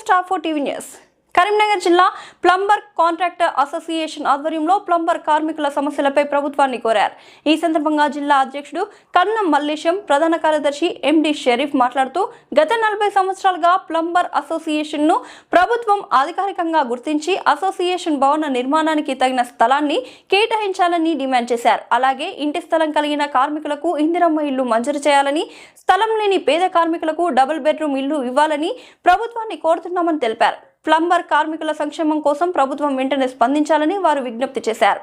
Star for TV news. Karimnagar జిల్లా plumber contractor association ఆధ్వర్యంలో plumber కార్మికుల సమస్యలపై ప్రభుత్వాన్ని కోరారు. ఈ సందర్భంగా జిల్లా అధ్యక్షుడు కన్నం మల్లేశం, ప్రధాన కార్యదర్శి ఎండి షరీఫ్ మాట్లాడుతూ గత 40 సంవత్సరాలుగా ప్లంబర్ అసోసియేషన్ను ప్రభుత్వం అధికారికంగా గుర్తించి అసోసియేషన్ భవన నిర్మాణానికి తగిన స్థలాన్ని కేటాయించాలని డిమాండ్ చేశారు. అలాగే ఇంటి స్థలం కలిగిన కార్మికులకు ఇందిరమ్మ ఇల్లు మంజూరు చేయాలని, స్థలం లేని పేద కార్మికులకు డబుల్ బెడ్రూమ్ ఇల్లు ఇవ్వాలని ప్రభుత్వాన్ని కోరుతున్నామని తెలిపారు. ప్లంబర్ కార్మికుల సంక్షేమం కోసం ప్రభుత్వం వెంటనే స్పందించాలని వారు విజ్ఞప్తి చేశారు.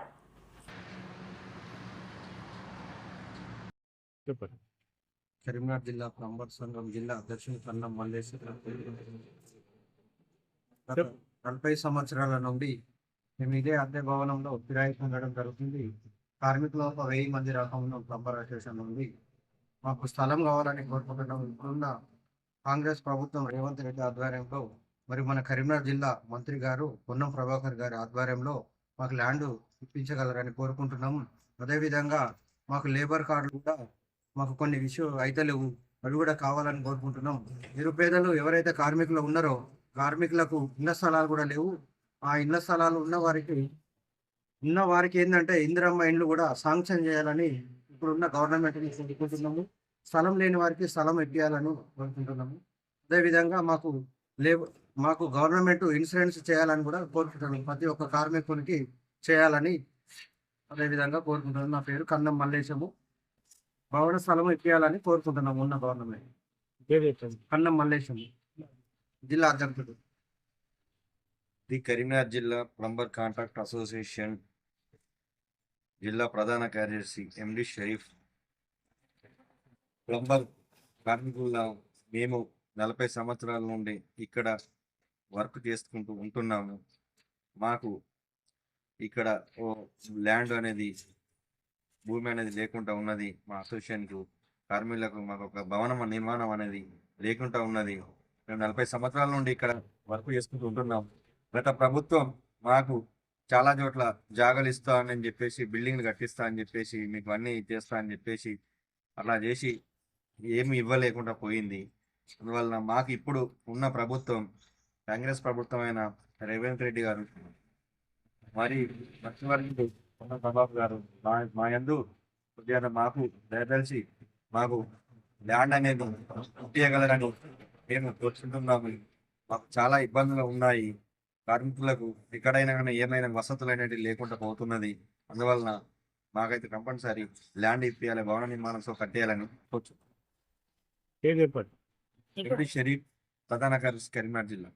కరీంనగర్ జిల్లా ప్లంబర్ సంఘం జిల్లా అధ్యక్షుడు కన్నం మల్లేశం. 40 సంవత్సరాల నుండి మేము ఇదే అద్దె భవనంలో కిరాయి పొందడం జరుగుతుంది. కార్మికులు 1000 మంది రకంలో ప్లంబర్ అసోసియేషన్ ఉంది. మాకు స్థలం కావాలని కోరుకుంటున్నాం. ఇప్పుడున్న కాంగ్రెస్ ప్రభుత్వం రేవంత్ రెడ్డి ఆధ్వర్యంలో మరి మన కరీంనగర్ జిల్లా మంత్రి గారు పొన్నం ప్రభాకర్ గారి ఆధ్వర్యంలో మాకు ల్యాండ్ ఇప్పించగలరని కోరుకుంటున్నాము. అదేవిధంగా మాకు లేబర్ కార్డులు కూడా మాకు కొన్ని విషయాలు అయితే లేవు, అవి కూడా కావాలని కోరుకుంటున్నాం. నిరుపేదలు ఎవరైతే కార్మికులు ఉన్నారో కార్మికులకు ఇళ్ల స్థలాలు కూడా లేవు. ఆ ఇళ్ల స్థలాలు ఉన్న వారికి ఏంటంటే ఇందిరమ్మ ఇండ్లు కూడా శాంక్షన్ చేయాలని ఇప్పుడున్న గవర్నమెంట్ని కోరుకుంటున్నాము. స్థలం లేని వారికి స్థలం ఇప్పించాలని కోరుకుంటున్నాము. అదేవిధంగా మాకు గవర్నమెంట్ ఇన్సూరెన్స్ చేయాలని కూడా కోరుకుంటున్నాం. ప్రతి ఒక్క కార్మికునికి చేయాలని అదేవిధంగా కోరుకుంటున్నాం. నా పేరు కన్నం మల్లేశము. భవన స్థలం ఇప్పించాలని కోరుకుంటున్నాము. ఉన్న గవర్నమెంట్ కన్నం మల్లేశము, జిల్లా అధ్యక్షుడు. ది కరీంనగర్ జిల్లా ప్లంబర్ కాంట్రాక్ట్ అసోసియేషన్ జిల్లా ప్రధాన కార్యదర్శి ఎండి షరీఫ్. ప్లంబర్ కార్మికుల మేము 40 సంవత్సరాల నుండి ఇక్కడ వర్క్ చేసుకుంటూ ఉంటున్నాము. మాకు ఇక్కడ ల్యాండ్ అనేది, భూమి అనేది లేకుండా ఉన్నది. మా అసోసియేషన్కు కార్మికులకు మాకు ఒక భవనం నిర్మాణం అనేది లేకుండా ఉన్నది. మేము 40 సంవత్సరాల నుండి ఇక్కడ వర్క్ చేసుకుంటూ ఉంటున్నాం. గత ప్రభుత్వం మాకు చాలా చోట్ల జాగాలు ఇస్తా అని చెప్పేసి, బిల్డింగ్లు కట్టిస్తా అని చెప్పేసి, మీకు అన్నీ చేస్తా అని చెప్పేసి అలా చేసి ఏమి ఇవ్వలేకుండా పోయింది. అందువలన మాకు ఇప్పుడు ఉన్న ప్రభుత్వం కాంగ్రెస్ ప్రభుత్వం అయిన రేవంత్ రెడ్డి గారు మరి మంత్రివర్యులు పొన్నం ప్రభాకర్ గారు మా యందు కొద్దిగా మాకు దయతలిచి మాకు ల్యాండ్ అనేది ఇవ్వగలరని మేము కోరుకుంటున్నాము. మాకు చాలా ఇబ్బందులు ఉన్నాయి. కార్మికులకు ఎక్కడైనా కానీ ఏమైనా వసతులు అనేవి లేకుండా పోతున్నది. అందువలన మాకైతే కంపల్సరీ ల్యాండ్ ఇప్పించాలి, భవన నిర్మాణంతో కట్టేయాలని కోరుచు. షరీఫ్, ప్రధాన కార్యదర్శి, కరీంనగర్ జిల్లా.